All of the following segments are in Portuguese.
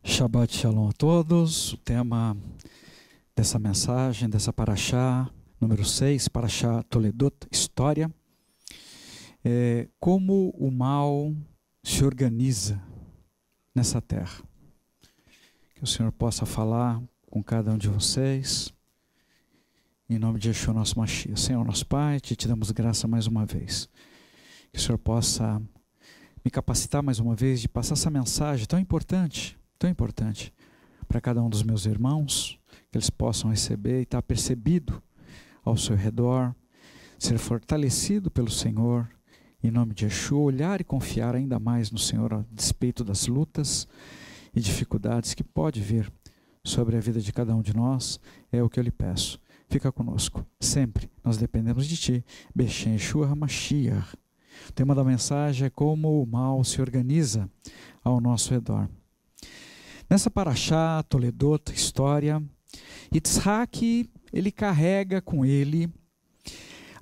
Shabbat Shalom a todos. O tema dessa mensagem, dessa paraxá, número 6, paraxá Toledot, história, é como o mal se organiza nessa terra. Que o Senhor possa falar com cada um de vocês, em nome de Yeshua, nosso Mashiach. Senhor, nosso Pai, te damos graça mais uma vez. Que o Senhor possa me capacitar mais uma vez de passar essa mensagem tão importante para cada um dos meus irmãos, que eles possam receber e estar percebido ao seu redor, ser fortalecido pelo Senhor, em nome de Yeshua, olhar e confiar ainda mais no Senhor a despeito das lutas e dificuldades que pode vir sobre a vida de cada um de nós. É o que eu lhe peço. Fica conosco, sempre nós dependemos de Ti. Beshem Yeshua HaMashiach. O tema da mensagem é como o mal se organiza ao nosso redor. Nessa paraxá, Toledot, história, Yitzhak, ele carrega com ele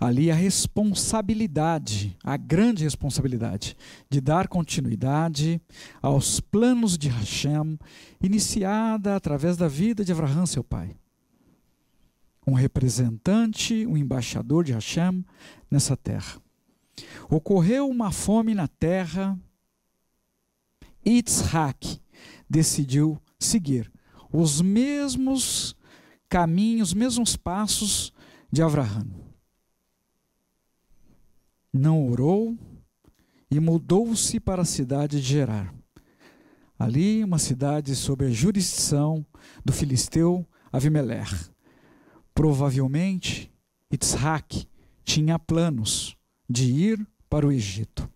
ali a responsabilidade, a grande responsabilidade de dar continuidade aos planos de Hashem, iniciada através da vida de Avraham, seu pai. Um representante, um embaixador de Hashem nessa terra. Ocorreu uma fome na terra, Yitzhak decidiu seguir os mesmos caminhos, os mesmos passos de Avraham. Não orou e mudou-se para a cidade de Gerar. Ali, uma cidade sob a jurisdição do filisteu Avimelech. Provavelmente, Yitzhak tinha planos de ir para o Egito.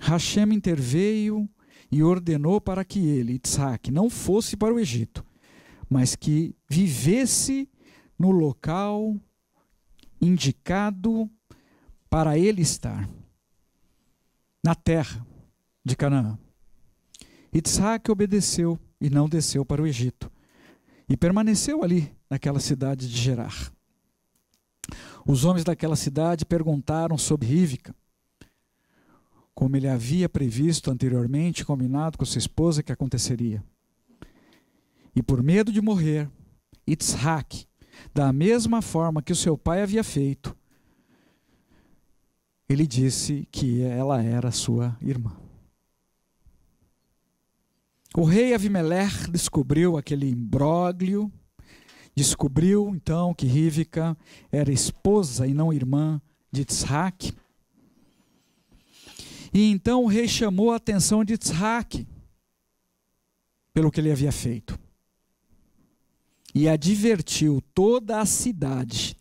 Hashem interveio e ordenou para que ele, Yitzhak, não fosse para o Egito, mas que vivesse no local indicado para ele estar, na terra de Canaã. Yitzhak obedeceu e não desceu para o Egito, e permaneceu ali, naquela cidade de Gerar. Os homens daquela cidade perguntaram sobre Rivka, como ele havia previsto anteriormente, combinado com sua esposa, que aconteceria. E por medo de morrer, Yitzhak, da mesma forma que o seu pai havia feito, ele disse que ela era sua irmã. O rei Avimelech descobriu aquele imbróglio, descobriu então que Rivka era esposa e não irmã de Yitzhak. E então o rei chamou a atenção de Yitzhak pelo que ele havia feito. E advertiu toda a cidade,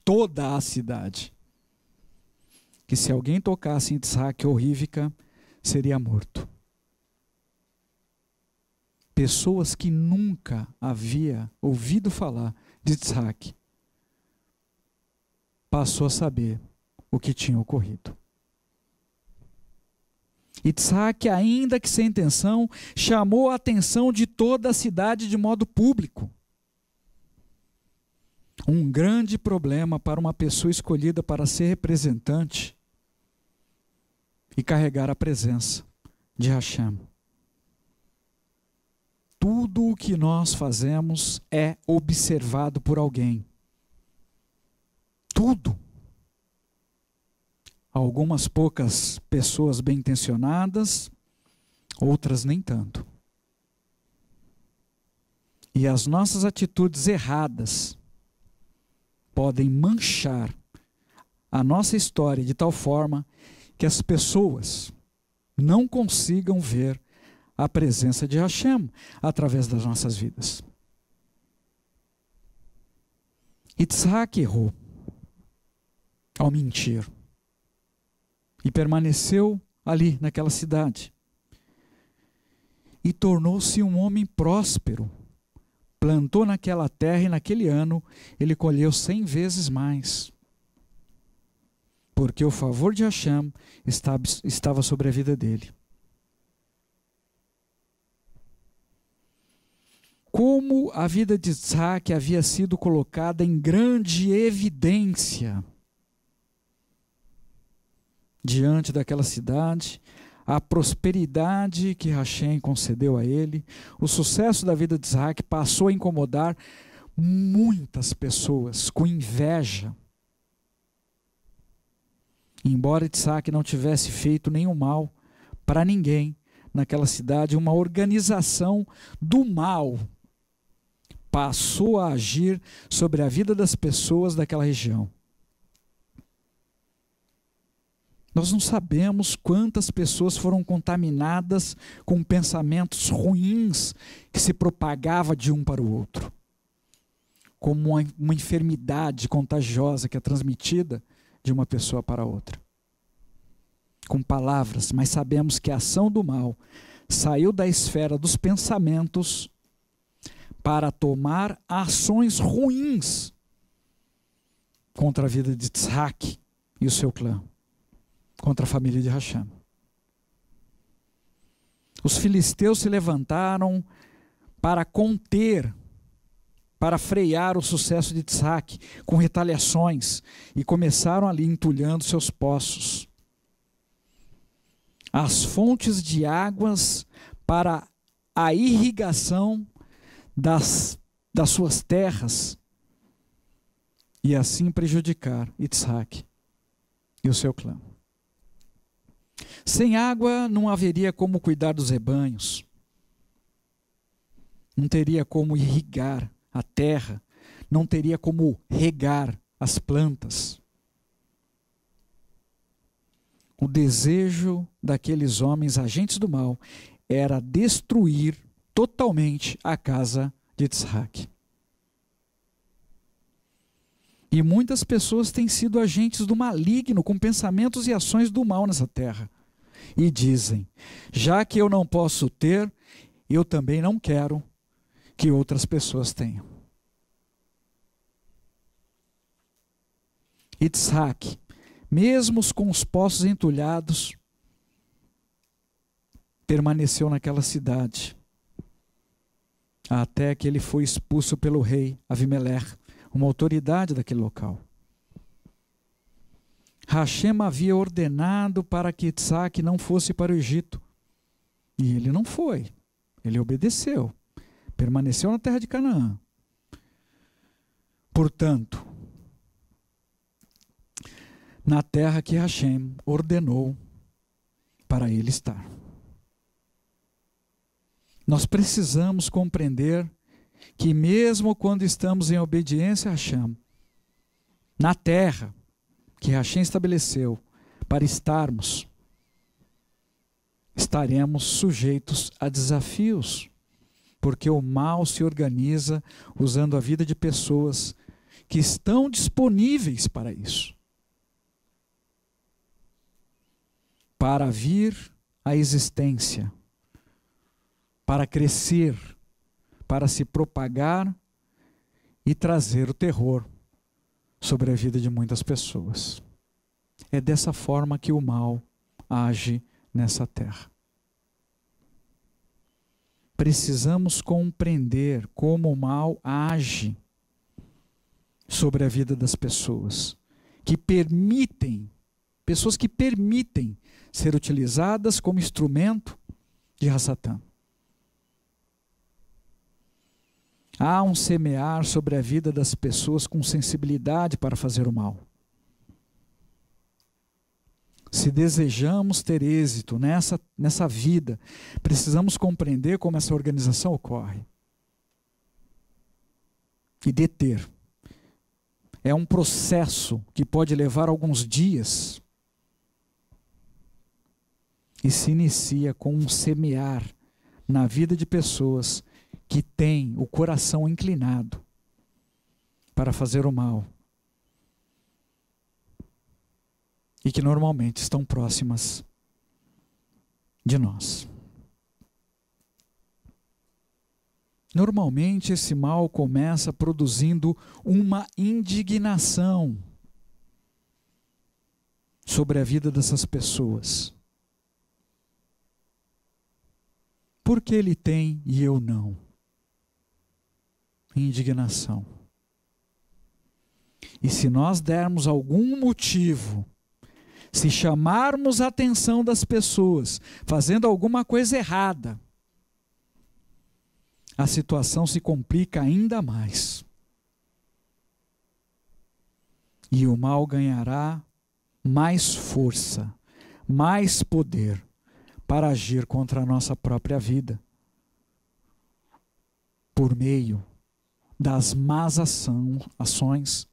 que se alguém tocasse em Yitzhak ou Rivka, seria morto. Pessoas que nunca havia ouvido falar de Yitzhak passou a saber o que tinha ocorrido. Yitzhak, ainda que sem intenção, chamou a atenção de toda a cidade de modo público. Um grande problema para uma pessoa escolhida para ser representante e carregar a presença de Hashem. Tudo o que nós fazemos é observado por alguém. Tudo. Algumas poucas pessoas bem intencionadas, outras nem tanto. E as nossas atitudes erradas podem manchar a nossa história de tal forma que as pessoas não consigam ver a presença de Hashem através das nossas vidas. Yitzhak errou ao mentir e permaneceu ali naquela cidade e tornou-se um homem próspero. Plantou naquela terra e naquele ano ele colheu 100 vezes mais, porque o favor de Hashem estava sobre a vida dele. como a vida de Isaac havia sido colocada em grande evidência diante daquela cidade, a prosperidade que Hashem concedeu a ele, o sucesso da vida de Isaac passou a incomodar muitas pessoas com inveja. Embora Isaac não tivesse feito nenhum mal para ninguém naquela cidade, uma organização do mal passou a agir sobre a vida das pessoas daquela região. Nós não sabemos quantas pessoas foram contaminadas com pensamentos ruins que se propagava de um para o outro, como uma enfermidade contagiosa que é transmitida de uma pessoa para outra, com palavras. Mas sabemos que a ação do mal saiu da esfera dos pensamentos para tomar ações ruins contra a vida de Isaac e o seu clã, contra a família de Hashem. Os filisteus se levantaram para conter, para frear o sucesso de Isaac com retaliações, e começaram ali entulhando seus poços. As fontes de águas para a irrigação das suas terras, e assim prejudicar Isaac e o seu clã. Sem água não haveria como cuidar dos rebanhos, não teria como irrigar a terra, não teria como regar as plantas. O desejo daqueles homens agentes do mal era destruir totalmente a casa de Isaac. E muitas pessoas têm sido agentes do maligno, com pensamentos e ações do mal nessa terra. E dizem: já que eu não posso ter, eu também não quero que outras pessoas tenham. Isaac, mesmo com os poços entulhados, permaneceu naquela cidade, até que ele foi expulso pelo rei Avimelech, uma autoridade daquele local. Hashem havia ordenado para que Isaac não fosse para o Egito, e ele não foi, ele obedeceu, permaneceu na terra de Canaã. Portanto, na terra que Hashem ordenou para ele estar. Nós precisamos compreender que mesmo quando estamos em obediência a Hashem, na terra que Hashem estabeleceu para estarmos, estaremos sujeitos a desafios, porque o mal se organiza usando a vida de pessoas que estão disponíveis para isso, para vir à existência, para crescer, para se propagar e trazer o terror sobre a vida de muitas pessoas. É dessa forma que o mal age nessa terra. Precisamos compreender como o mal age sobre a vida das pessoas que permitem ser utilizadas como instrumento de Hassatan. Há um semear sobre a vida das pessoas com sensibilidade para fazer o mal. Se desejamos ter êxito nessa vida, precisamos compreender como essa organização ocorre e deter. É um processo que pode levar alguns dias e se inicia com um semear na vida de pessoas que têm o coração inclinado para fazer o mal e que normalmente estão próximas de nós. Normalmente esse mal começa produzindo uma indignação sobre a vida dessas pessoas. Por que ele tem e eu não? indignação. E se nós dermos algum motivo, se chamarmos a atenção das pessoas, fazendo alguma coisa errada, a situação se complica ainda mais. E o mal ganhará mais força, mais poder para agir contra a nossa própria vida, por meio das más ações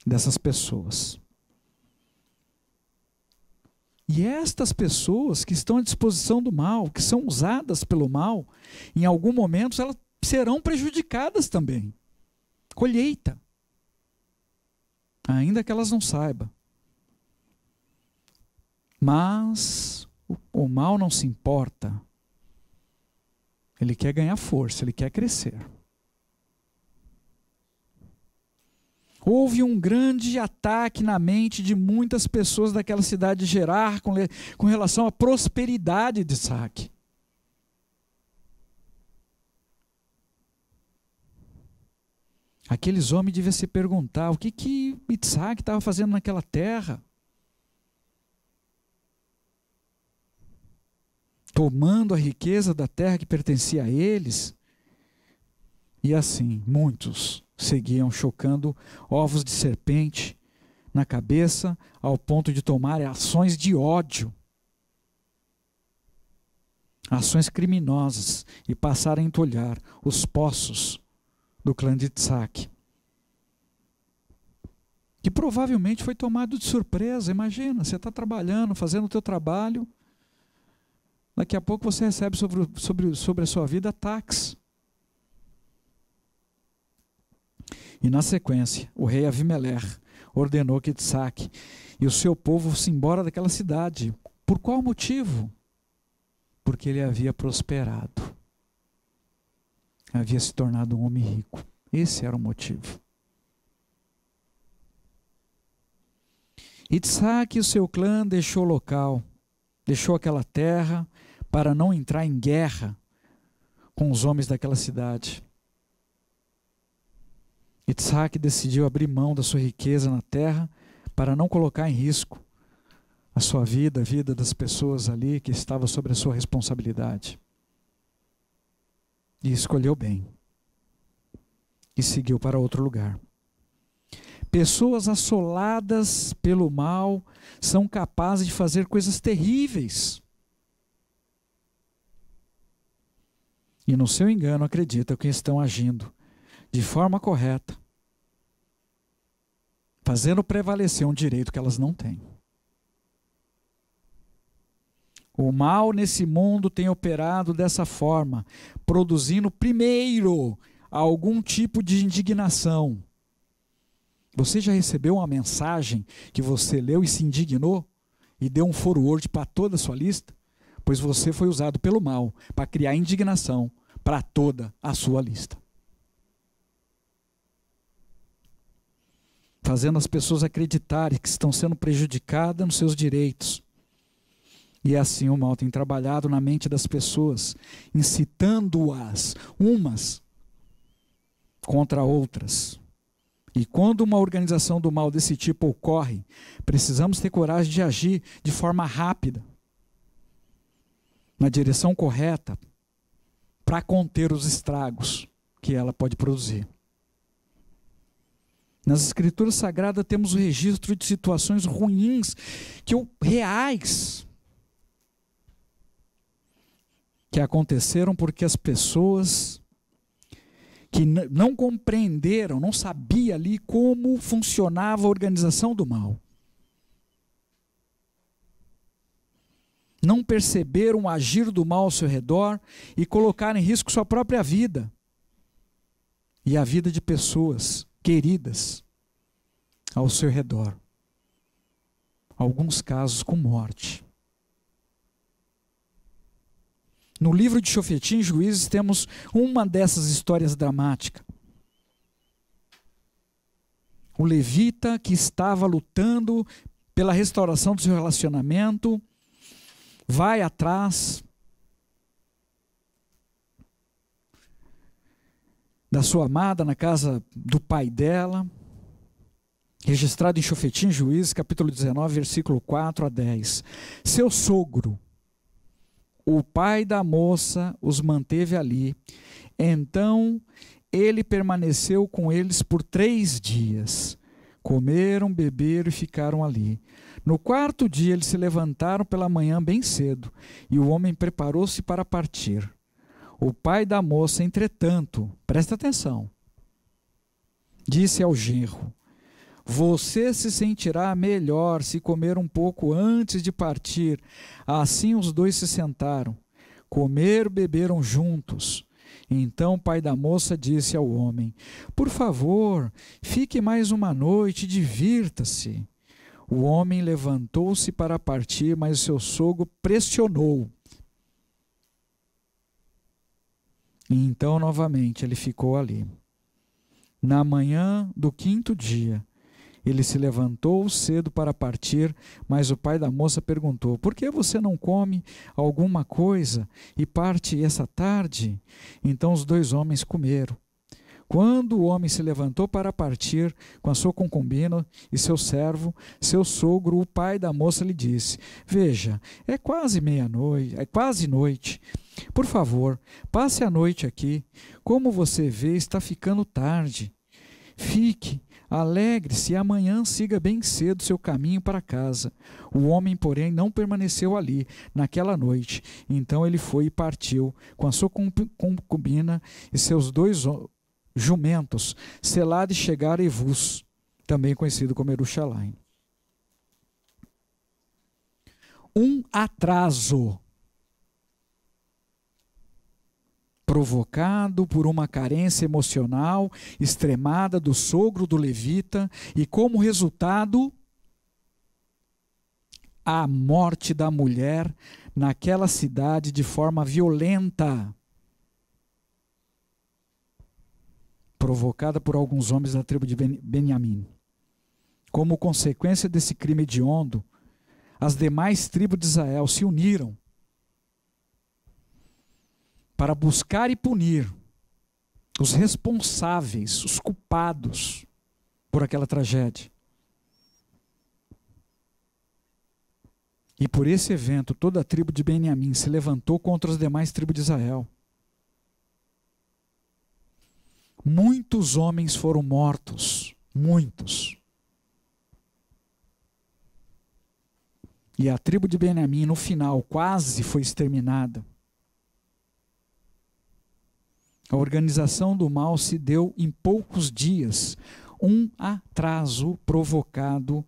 dessas pessoas. E estas pessoas que estão à disposição do mal, que são usadas pelo mal, em algum momento elas serão prejudicadas também. Colheita. Ainda que elas não saibam. Mas o mal não se importa. Ele quer ganhar força, ele quer crescer. Houve um grande ataque na mente de muitas pessoas daquela cidade de Gerar com relação à prosperidade de Isaac. Aqueles homens deviam se perguntar o que Isaac estava fazendo naquela terra. Tomando a riqueza da terra que pertencia a eles. E assim, muitos seguiam chocando ovos de serpente na cabeça, ao ponto de tomar ações de ódio, ações criminosas, e passar a entulhar os poços do clã de Isaac, que provavelmente foi tomado de surpresa. Imagina, você está trabalhando, fazendo o teu trabalho, daqui a pouco você recebe sobre a sua vida ataques. E na sequência, o rei Avimelech ordenou que Isaac e o seu povo fossem embora daquela cidade. Por qual motivo? Porque ele havia prosperado. Havia se tornado um homem rico. Esse era o motivo. Isaac e o seu clã deixou o local, deixou aquela terra para não entrar em guerra com os homens daquela cidade. Isaac decidiu abrir mão da sua riqueza na terra para não colocar em risco a sua vida, a vida das pessoas ali que estavam sob a sua responsabilidade. E escolheu bem. E seguiu para outro lugar. Pessoas assoladas pelo mal são capazes de fazer coisas terríveis. E no seu engano acreditam que estão agindo de forma correta, fazendo prevalecer um direito que elas não têm. O mal nesse mundo tem operado dessa forma, produzindo primeiro algum tipo de indignação. Você já recebeu uma mensagem que você leu e se indignou e deu um forward para toda a sua lista? Pois você foi usado pelo mal para criar indignação para toda a sua lista. Fazendo as pessoas acreditarem que estão sendo prejudicadas nos seus direitos. E assim o mal tem trabalhado na mente das pessoas, incitando-as umas contra outras. E quando uma organização do mal desse tipo ocorre, precisamos ter coragem de agir de forma rápida, na direção correta, para conter os estragos que ela pode produzir. Nas Escrituras Sagradas temos o registro de situações ruins, reais, que aconteceram porque as pessoas que não compreenderam, não sabiam ali como funcionava a organização do mal. Não perceberam o agir do mal ao seu redor e colocaram em risco sua própria vida e a vida de pessoas queridas ao seu redor. Alguns casos com morte. No livro de Shofetim, Juízes, temos uma dessas histórias dramáticas. O levita que estava lutando pela restauração do seu relacionamento, vai atrás da sua amada na casa do pai dela, registrado em Shofetim, Juízes, capítulo 19, versículo 4 a 10. Seu sogro, o pai da moça, os manteve ali. Então ele permaneceu com eles por 3 dias. Comeram, beberam e ficaram ali. No 4º dia eles se levantaram pela manhã bem cedo, e o homem preparou-se para partir. O pai da moça, entretanto, presta atenção, disse ao genro: você se sentirá melhor se comer um pouco antes de partir. Assim os dois se sentaram, comeram, beberam juntos. Então o pai da moça disse ao homem: por favor, fique mais uma noite e divirta-se. O homem levantou-se para partir, mas seu sogro pressionou. E então novamente ele ficou ali. Na manhã do 5º dia, ele se levantou cedo para partir, mas o pai da moça perguntou: por que você não come alguma coisa e parte essa tarde? Então os 2 homens comeram. Quando o homem se levantou para partir com a sua concubina e seu servo, seu sogro, o pai da moça, lhe disse: veja, é quase meia-noite, é quase noite. Por favor, passe a noite aqui. Como você vê, está ficando tarde. Fique, alegre-se e amanhã siga bem cedo seu caminho para casa. O homem, porém, não permaneceu ali naquela noite. Então ele foi e partiu com a sua concubina e seus 2 jumentos, selado, e chegaram a Evus, também conhecido como Jerusalém. Um atraso provocado por uma carência emocional extremada do sogro do levita e, como resultado, a morte da mulher naquela cidade de forma violenta, provocada por alguns homens da tribo de Benjamim. Como consequência desse crime hediondo, as demais tribos de Israel se uniram para buscar e punir os responsáveis, os culpados por aquela tragédia. E por esse evento, toda a tribo de Benjamim se levantou contra as demais tribos de Israel. Muitos homens foram mortos, muitos. E a tribo de Benjamim, no final, quase foi exterminada. A organização do mal se deu em poucos dias, um atraso provocado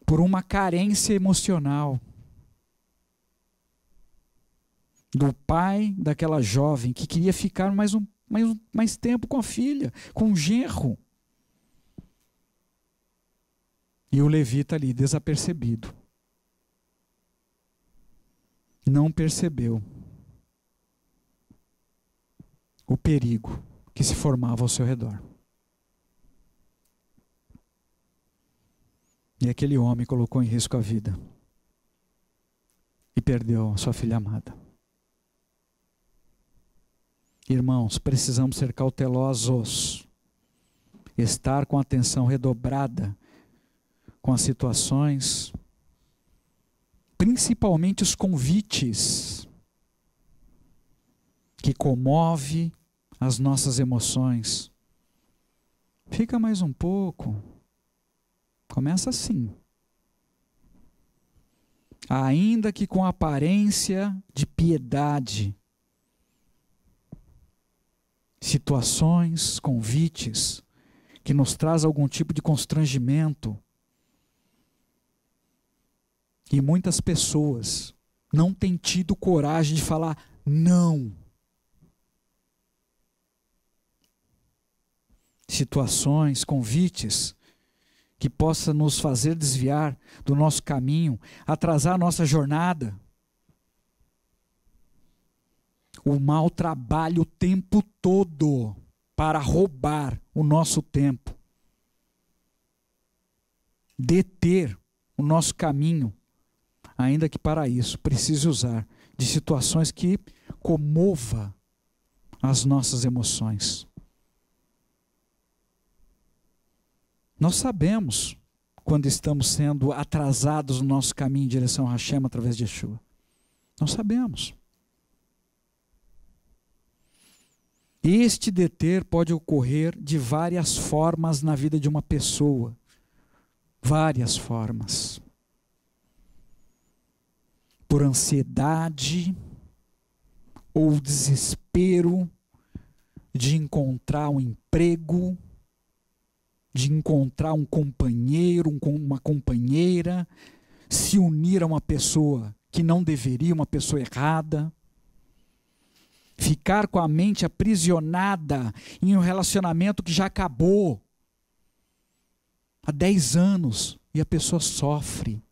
por uma carência emocional do pai daquela jovem que queria ficar mais tempo com a filha, com o genro. E o levita ali, desapercebido, não percebeu o perigo que se formava ao seu redor. E aquele homem colocou em risco a vida e perdeu a sua filha amada. Irmãos, precisamos ser cautelosos, estar com atenção redobrada com as situações, principalmente os convites que comove as nossas emoções. Fica mais um pouco. Começa assim. Ainda que com aparência de piedade, situações, convites que nos traz algum tipo de constrangimento. E muitas pessoas não têm tido coragem de falar não. Situações, convites que possa nos fazer desviar do nosso caminho, atrasar a nossa jornada. O mal trabalha o tempo todo para roubar o nosso tempo, deter o nosso caminho, ainda que para isso precise usar de situações que comova as nossas emoções. Nós sabemos quando estamos sendo atrasados no nosso caminho em direção a Hashem através de Yeshua. Nós sabemos. Este deter pode ocorrer de várias formas na vida de uma pessoa. Várias formas. Por ansiedade ou desespero de encontrar um emprego, de encontrar um companheiro, uma companheira, se unir a uma pessoa que não deveria, uma pessoa errada, ficar com a mente aprisionada em um relacionamento que já acabou há 10 anos e a pessoa sofre.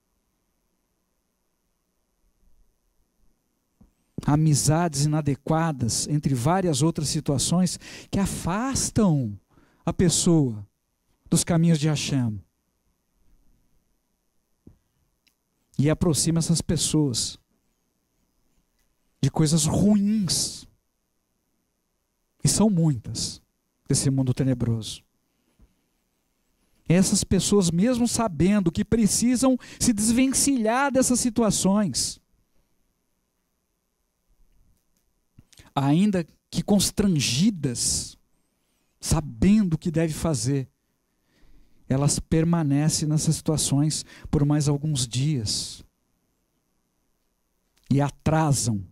Amizades inadequadas, entre várias outras situações que afastam a pessoa dos caminhos de Hashem. E aproxima essas pessoas de coisas ruins. E são muitas desse mundo tenebroso. Essas pessoas, mesmo sabendo que precisam se desvencilhar dessas situações, ainda que constrangidas, sabendo o que deve fazer, elas permanecem nessas situações por mais alguns dias. E atrasam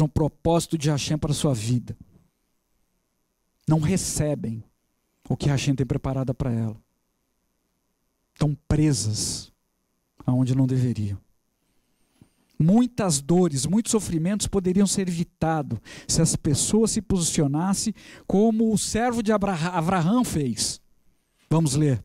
o propósito de Hashem para a sua vida. Não recebem o que Hashem tem preparado para ela. Estão presas aonde não deveriam. Muitas dores, muitos sofrimentos poderiam ser evitados se as pessoas se posicionassem como o servo de Abraão fez. Vamos ler.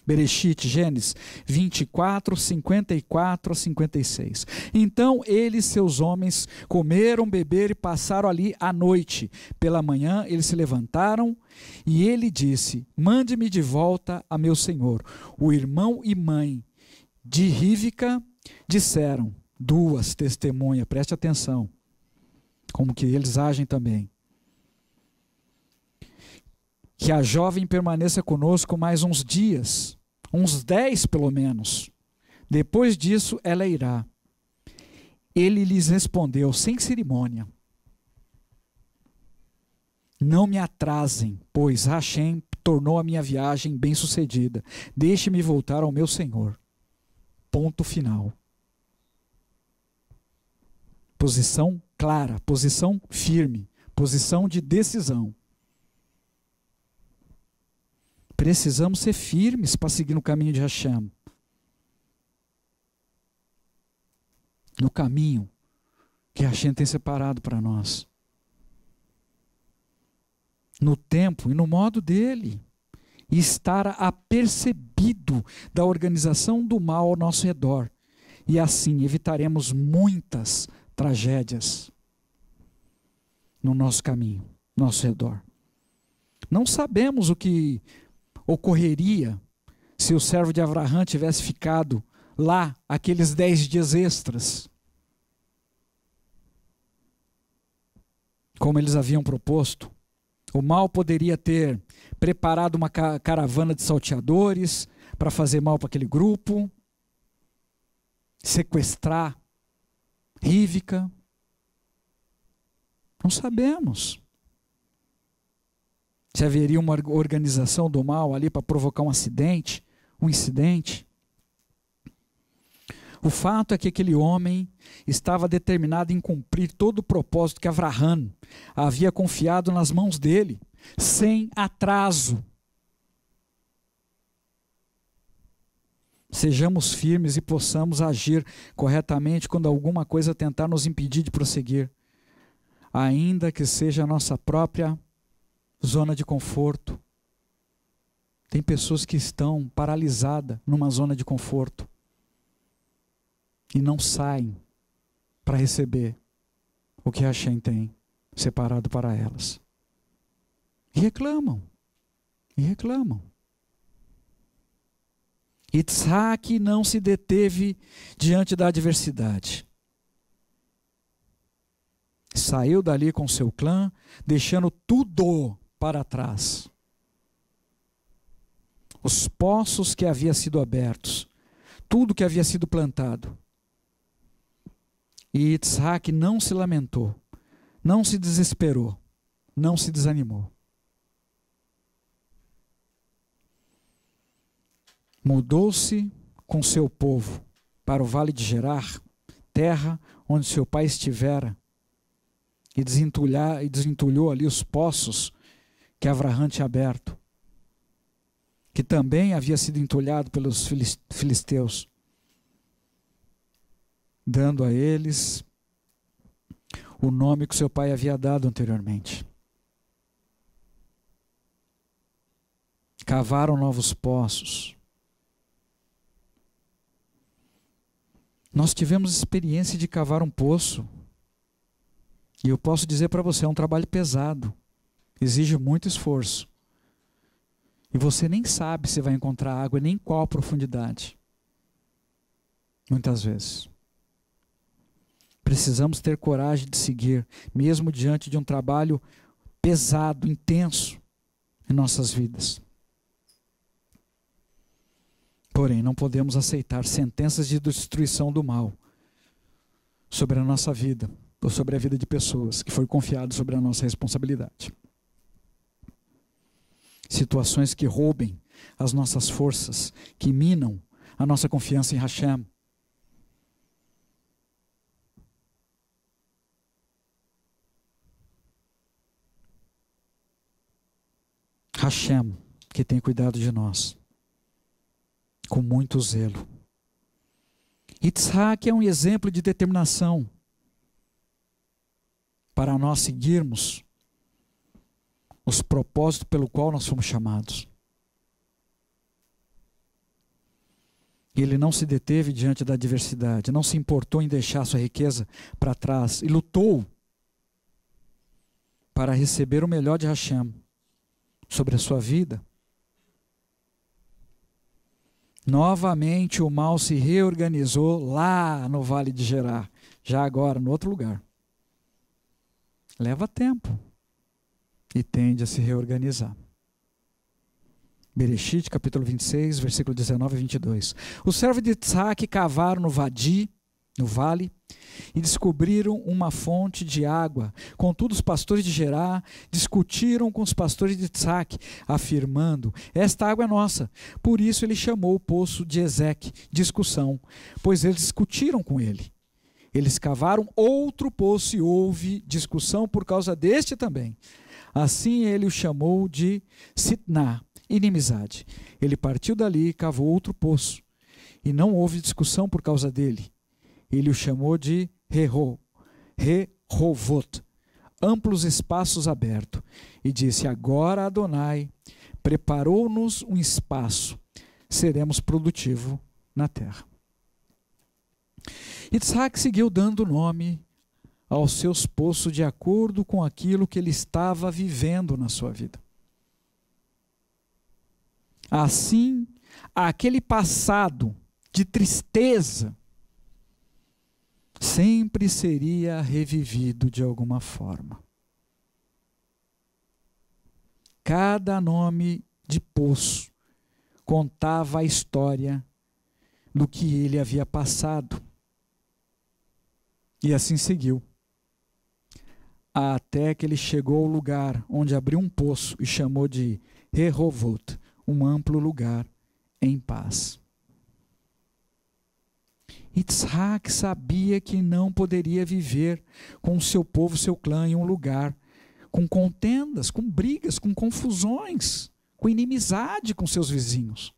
Bereshit, Gênesis 24, 54 a 56. Então ele e seus homens comeram, beberam e passaram ali a noite. Pela manhã eles se levantaram e ele disse: mande-me de volta a meu senhor. O irmão e mãe de Rívika disseram, duas testemunhas, preste atenção, como que eles agem também. Que a jovem permaneça conosco mais uns dias, uns 10 pelo menos. Depois disso ela irá. Ele lhes respondeu sem cerimônia: não me atrasem, pois Hashem tornou a minha viagem bem-sucedida. Deixe-me voltar ao meu Senhor. Ponto final. Posição clara, posição firme, posição de decisão. Precisamos ser firmes para seguir no caminho de Hashem. No caminho que Hashem tem separado para nós. No tempo e no modo dele. E estar apercebido da organização do mal ao nosso redor. E assim evitaremos muitas tragédias no nosso caminho, no nosso redor. Não sabemos o que ocorreria se o servo de Abraão tivesse ficado lá aqueles 10 dias extras, como eles haviam proposto. O mal poderia ter preparado uma caravana de salteadores para fazer mal para aquele grupo, sequestrar Rívika. Não sabemos se haveria uma organização do mal ali para provocar um acidente, um incidente. O fato é que aquele homem estava determinado em cumprir todo o propósito que Abraão havia confiado nas mãos dele, sem atraso. Sejamos firmes e possamos agir corretamente quando alguma coisa tentar nos impedir de prosseguir, ainda que seja a nossa própria zona de conforto. Tem pessoas que estão paralisadas numa zona de conforto e não saem para receber o que Hashem tem separado para elas. E reclamam. Yitzhak não se deteve diante da adversidade. Saiu dali com seu clã, deixando tudo para trás. Os poços que haviam sido abertos, tudo que havia sido plantado. E Isaac não se lamentou, não se desesperou, não se desanimou. Mudou-se com seu povo para o vale de Gerar, terra onde seu pai estivera, e desentulhou ali os poços que Avraham tinha aberto, que também havia sido entulhado pelos filisteus, dando a eles o nome que seu pai havia dado anteriormente. Cavaram novos poços. Nós tivemos experiência de cavar um poço, e eu posso dizer para você, é um trabalho pesado, exige muito esforço. E você nem sabe se vai encontrar água, nem qual a profundidade. Muitas vezes. Precisamos ter coragem de seguir, mesmo diante de um trabalho pesado, intenso em nossas vidas. Porém, não podemos aceitar sentenças de destruição do mal sobre a nossa vida, ou sobre a vida de pessoas que foi confiado sobre a nossa responsabilidade. Situações que roubem as nossas forças, que minam a nossa confiança em Hashem. Hashem, que tem cuidado de nós, com muito zelo. Isaac é um exemplo de determinação para nós seguirmos os propósitos pelo qual nós fomos chamados. Ele não se deteve diante da adversidade, não se importou em deixar sua riqueza para trás e lutou para receber o melhor de Hashem sobre a sua vida. Novamente o mal se reorganizou lá no Vale de Gerar, já agora no outro lugar. Leva tempo e tende a se reorganizar. Bereshit, capítulo 26, versículo 19 e 22. Os servos de Isaac cavaram no vale, e descobriram uma fonte de água. Contudo, os pastores de Gerar discutiram com os pastores de Isaac, afirmando: esta água é nossa. Por isso ele chamou o poço de Ezeque, discussão, pois eles discutiram com ele. Eles cavaram outro poço e houve discussão por causa deste também. Assim ele o chamou de Sitná, inimizade. Ele partiu dali e cavou outro poço, e não houve discussão por causa dele. Ele o chamou de Rehovot, amplos espaços abertos, e disse: agora Adonai preparou-nos um espaço, seremos produtivos na terra. Isaac seguiu dando nome aos seus poços de acordo com aquilo que ele estava vivendo na sua vida. Assim, aquele passado de tristeza sempre seria revivido de alguma forma. Cada nome de poço contava a história do que ele havia passado. E assim seguiu. Até que ele chegou ao lugar onde abriu um poço e chamou de Rehovot, um amplo lugar em paz. Isaac sabia que não poderia viver com o seu povo, seu clã, em um lugar com contendas, com brigas, com confusões, com inimizade com seus vizinhos.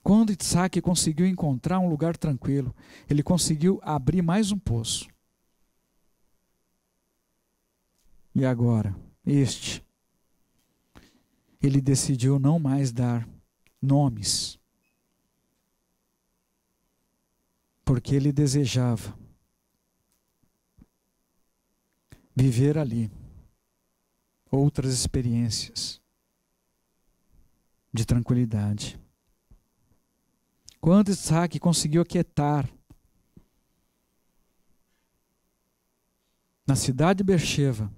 Quando Isaac conseguiu encontrar um lugar tranquilo, ele conseguiu abrir mais um poço. E agora, ele decidiu não mais dar nomes, porque ele desejava viver ali outras experiências de tranquilidade. Quando Isaac conseguiu aquietar na cidade de Beersheba.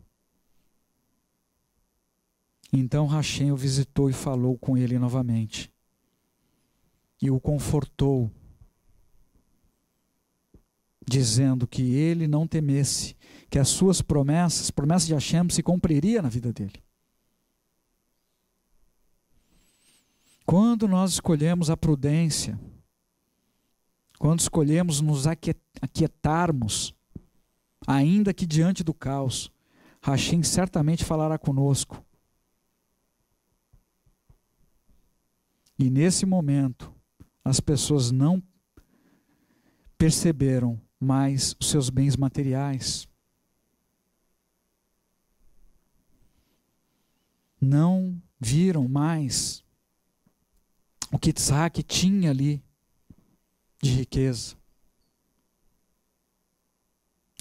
Então Hashem o visitou e falou com ele novamente. E o confortou, dizendo que ele não temesse, que as suas promessas de Hashem se cumpriria na vida dele. Quando nós escolhemos a prudência, quando escolhemos nos aquietarmos, ainda que diante do caos, Hashem certamente falará conosco. E nesse momento, as pessoas não perceberam mais os seus bens materiais. Não viram mais o que Isaac tinha ali de riqueza,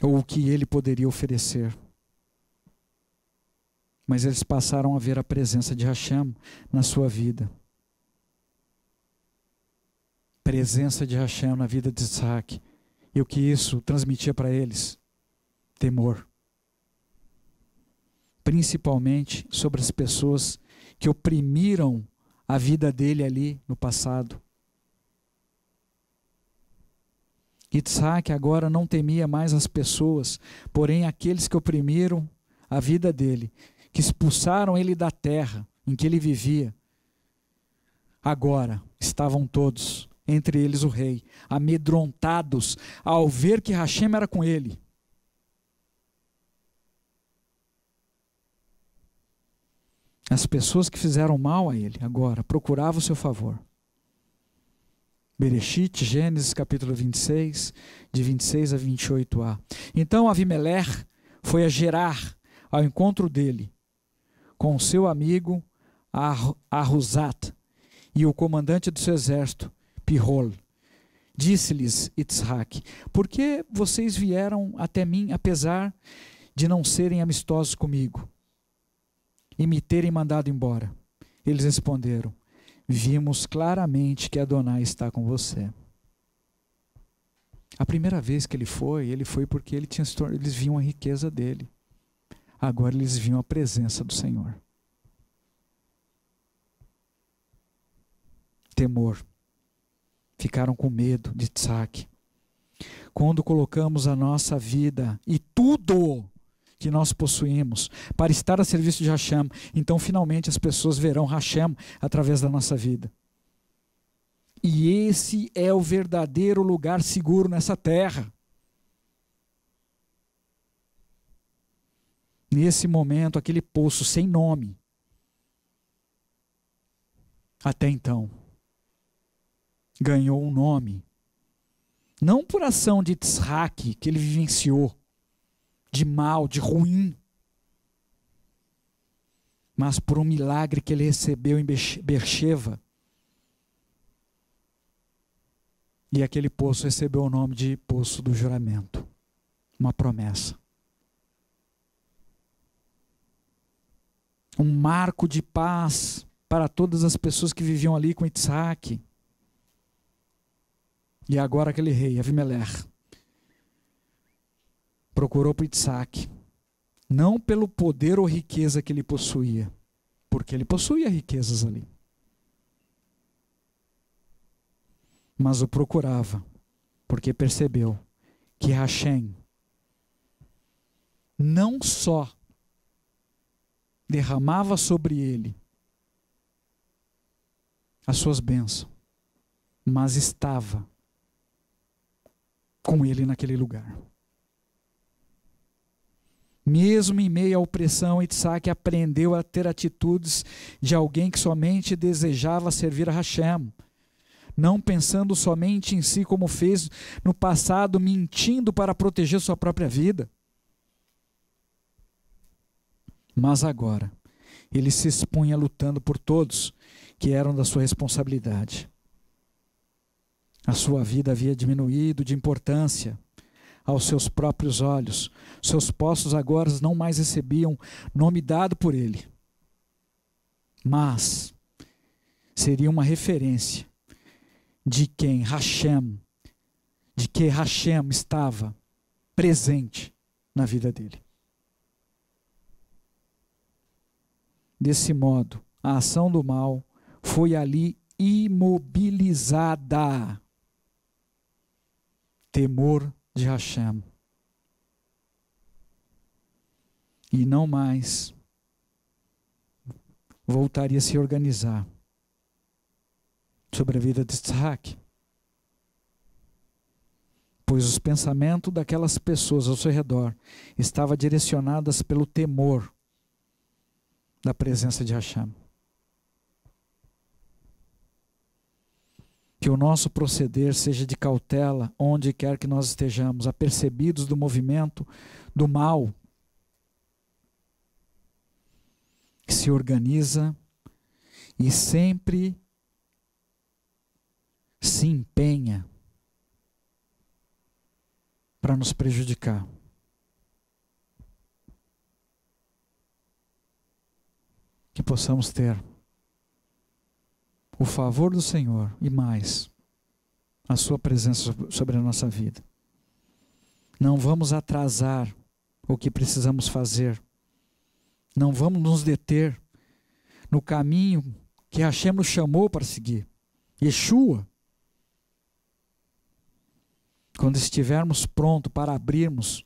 ou o que ele poderia oferecer. Mas eles passaram a ver a presença de Hashem na sua vida. Presença de Hashem na vida de Isaac. E o que isso transmitia para eles? Temor. Principalmente sobre as pessoas que oprimiram a vida dele ali no passado. Isaac agora não temia mais as pessoas, porém aqueles que oprimiram a vida dele, que expulsaram ele da terra em que ele vivia, agora estavam todos, entre eles o rei, amedrontados ao ver que Hashem era com ele. As pessoas que fizeram mal a ele agora procuravam o seu favor. Bereshit, Gênesis capítulo 26, de 26 a 28a. Então Avimelech foi a Gerar ao encontro dele, com seu amigo Ahuzat e o comandante do seu exército, Pirol. Disse-lhes Isaac: por que vocês vieram até mim, apesar de não serem amistosos comigo e me terem mandado embora? Eles responderam: vimos claramente que Adonai está com você. A primeira vez que ele foi porque eles viam a riqueza dele. Agora eles viam a presença do Senhor. Temor. Ficaram com medo de Isaac. Quando colocamos a nossa vida e tudo que nós possuímos para estar a serviço de Hashem, então finalmente as pessoas verão Hashem através da nossa vida. E esse é o verdadeiro lugar seguro nessa terra. Nesse momento, aquele poço sem nome, até então, ganhou um nome, não por ação de Isaac que ele vivenciou, de mal, de ruim, mas por um milagre que ele recebeu em Beersheba. E aquele poço recebeu o nome de Poço do Juramento, uma promessa. Um marco de paz para todas as pessoas que viviam ali com Isaac. E agora aquele rei, Avimelech, procurou por Isaac, não pelo poder ou riqueza que ele possuía, porque ele possuía riquezas ali, mas o procurava, porque percebeu que Hashem não só derramava sobre ele as suas bênçãos, mas estava com ele naquele lugar. Mesmo em meio à opressão, Isaac aprendeu a ter atitudes de alguém que somente desejava servir a Hashem, não pensando somente em si como fez no passado, mentindo para proteger sua própria vida. Mas agora, ele se expunha lutando por todos que eram da sua responsabilidade. A sua vida havia diminuído de importância aos seus próprios olhos. Seus postos agora não mais recebiam nome dado por ele, mas seria uma referência de que Hashem estava presente na vida dele. Desse modo, a ação do mal foi ali imobilizada. Temor de Hashem. E não mais voltaria a se organizar sobre a vida de Isaac. Pois os pensamentos daquelas pessoas ao seu redor estavam direcionados pelo temor da presença de Hashem. Que o nosso proceder seja de cautela onde quer que nós estejamos, apercebidos do movimento do mal que se organiza e sempre se empenha para nos prejudicar. Que possamos ter o favor do Senhor e mais, a sua presença sobre a nossa vida. Não vamos atrasar o que precisamos fazer. Não vamos nos deter no caminho que Hashem nos chamou para seguir. Yeshua. Quando estivermos prontos para abrirmos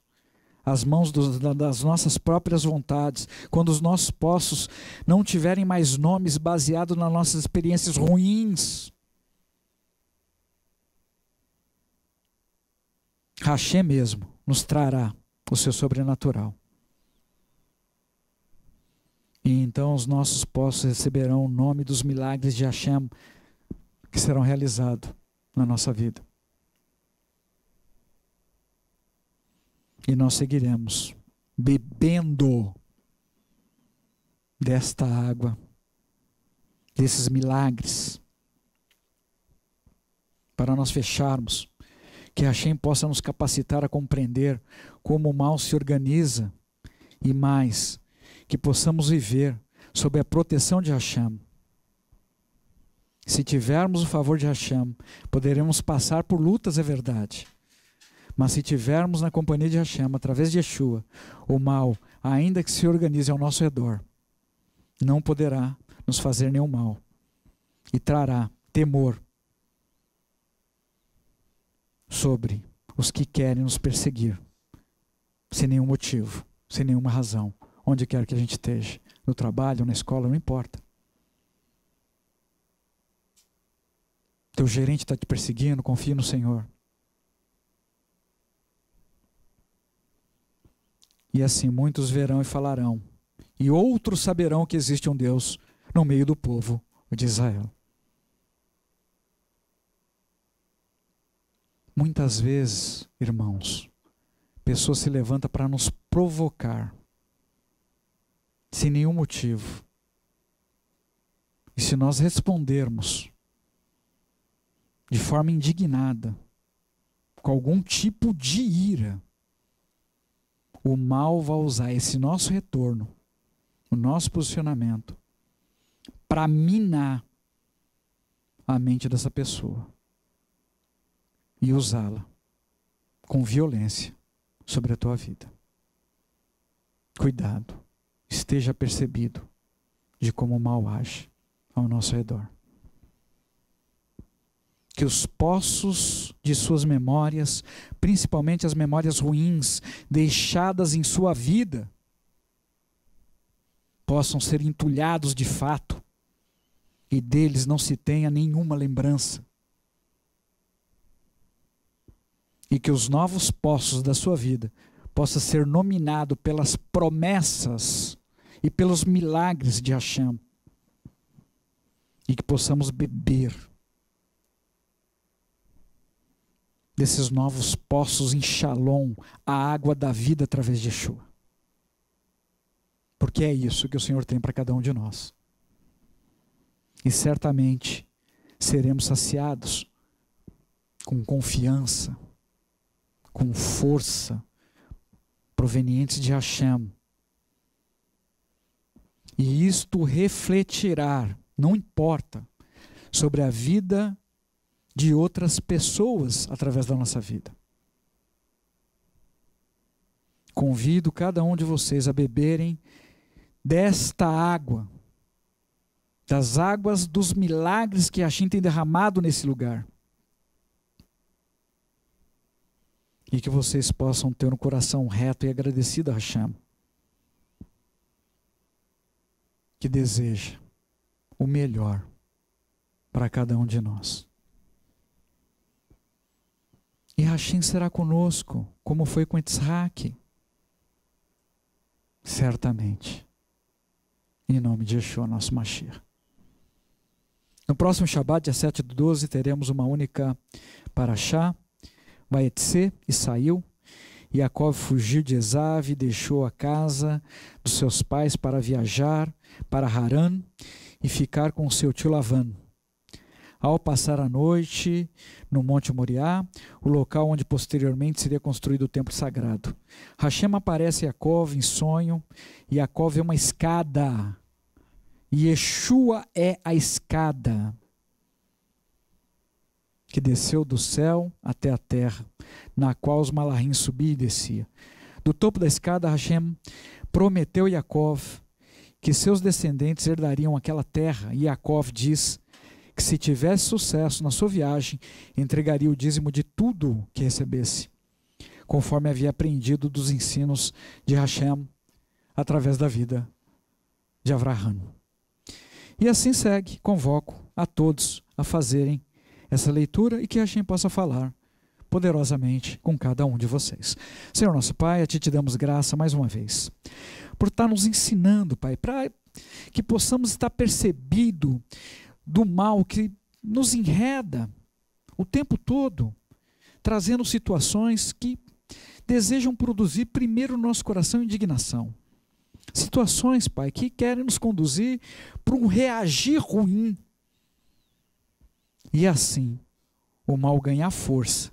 as mãos das nossas próprias vontades, quando os nossos poços não tiverem mais nomes baseados nas nossas experiências ruins, Hashem mesmo nos trará o seu sobrenatural. E então os nossos poços receberão o nome dos milagres de Hashem que serão realizados na nossa vida. E nós seguiremos bebendo desta água, desses milagres, para nós fecharmos, que Hashem possa nos capacitar a compreender como o mal se organiza e mais, que possamos viver sob a proteção de Hashem. Se tivermos o favor de Hashem, poderemos passar por lutas, é verdade. Mas se tivermos na companhia de Hashem, através de Yeshua, o mal, ainda que se organize ao nosso redor, não poderá nos fazer nenhum mal. E trará temor sobre os que querem nos perseguir, sem nenhum motivo, sem nenhuma razão, onde quer que a gente esteja, no trabalho, na escola, não importa. Teu gerente está te perseguindo, confia no Senhor. E assim muitos verão e falarão, e outros saberão que existe um Deus no meio do povo de Israel. Muitas vezes, irmãos, pessoas se levantam para nos provocar, sem nenhum motivo. E se nós respondermos de forma indignada, com algum tipo de ira, o mal vai usar esse nosso retorno, o nosso posicionamento, para minar a mente dessa pessoa e usá-la com violência sobre a tua vida. Cuidado, esteja percebido de como o mal age ao nosso redor. Que os poços de suas memórias, principalmente as memórias ruins deixadas em sua vida, possam ser entulhados de fato e deles não se tenha nenhuma lembrança. E que os novos poços da sua vida possam ser nominados pelas promessas e pelos milagres de Hashem. E que possamos beber desses novos poços em Shalom, a água da vida através de Yeshua. Porque é isso que o Senhor tem para cada um de nós. E certamente seremos saciados com confiança, com força, provenientes de Hashem. E isto refletirá, não importa, sobre a vida de outras pessoas através da nossa vida. convido cada um de vocês a beberem desta água, das águas dos milagres que Hashem tem derramado nesse lugar. E que vocês possam ter um coração reto e agradecido a Hashem, que deseja o melhor para cada um de nós. E Hashem será conosco, como foi com Yitzhak. Certamente. Em nome de Yeshua, nosso Mashiach. No próximo Shabbat, dia 7/12, teremos uma única parashá. Vayetze, e saiu. Yaakov fugiu de Esav e deixou a casa dos seus pais para viajar para Harã e ficar com seu tio Lavan. Ao passar a noite no Monte Moriá, o local onde posteriormente seria construído o templo sagrado, Hashem aparece a Yaakov em sonho, e Yaakov é uma escada, e Yeshua é a escada que desceu do céu até a terra, na qual os malahim subiam e desciam. Do topo da escada, Hashem prometeu a Yaakov que seus descendentes herdariam aquela terra, e Yaakov diz que se tivesse sucesso na sua viagem, entregaria o dízimo de tudo que recebesse, conforme havia aprendido dos ensinos de Hashem através da vida de Avraham. E assim segue, convoco a todos a fazerem essa leitura e que Hashem possa falar poderosamente com cada um de vocês. Senhor nosso Pai, a Ti te damos graça mais uma vez, por estar nos ensinando, Pai, para que possamos estar percebido do mal que nos enreda o tempo todo, trazendo situações que desejam produzir primeiro no nosso coração indignação. Situações, Pai, que querem nos conduzir para um reagir ruim. E assim, o mal ganhar força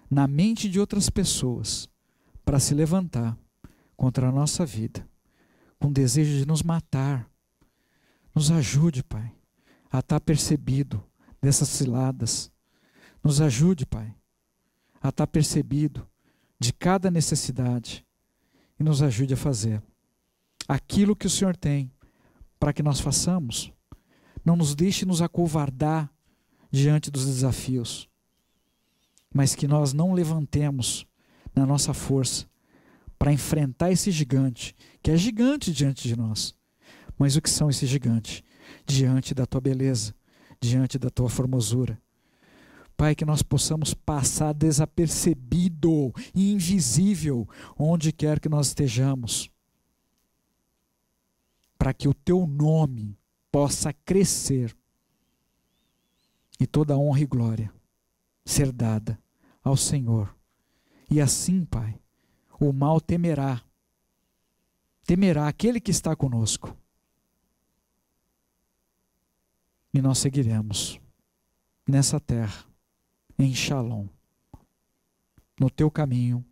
na mente de outras pessoas para se levantar contra a nossa vida, com desejo de nos matar. Nos ajude, Pai, a estar percebido dessas ciladas. Nos ajude, Pai, a estar percebido de cada necessidade e nos ajude a fazer aquilo que o Senhor tem para que nós façamos. Não nos deixe nos acovardar diante dos desafios, mas que nós não levantemos na nossa força para enfrentar esse gigante, que é gigante diante de nós. Mas o que são esses gigantes? Diante da Tua beleza, diante da Tua formosura. Pai, que nós possamos passar desapercebido e invisível onde quer que nós estejamos, para que o Teu nome possa crescer e toda honra e glória ser dada ao Senhor. E assim, Pai, o mal temerá aquele que está conosco. E nós seguiremos nessa terra, em Shalom, no Teu caminho,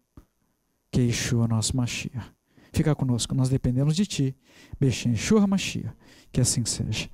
que é Yeshua, nosso Mashiach. Fica conosco, nós dependemos de Ti. Beshem Yeshua Mashiach, que assim seja.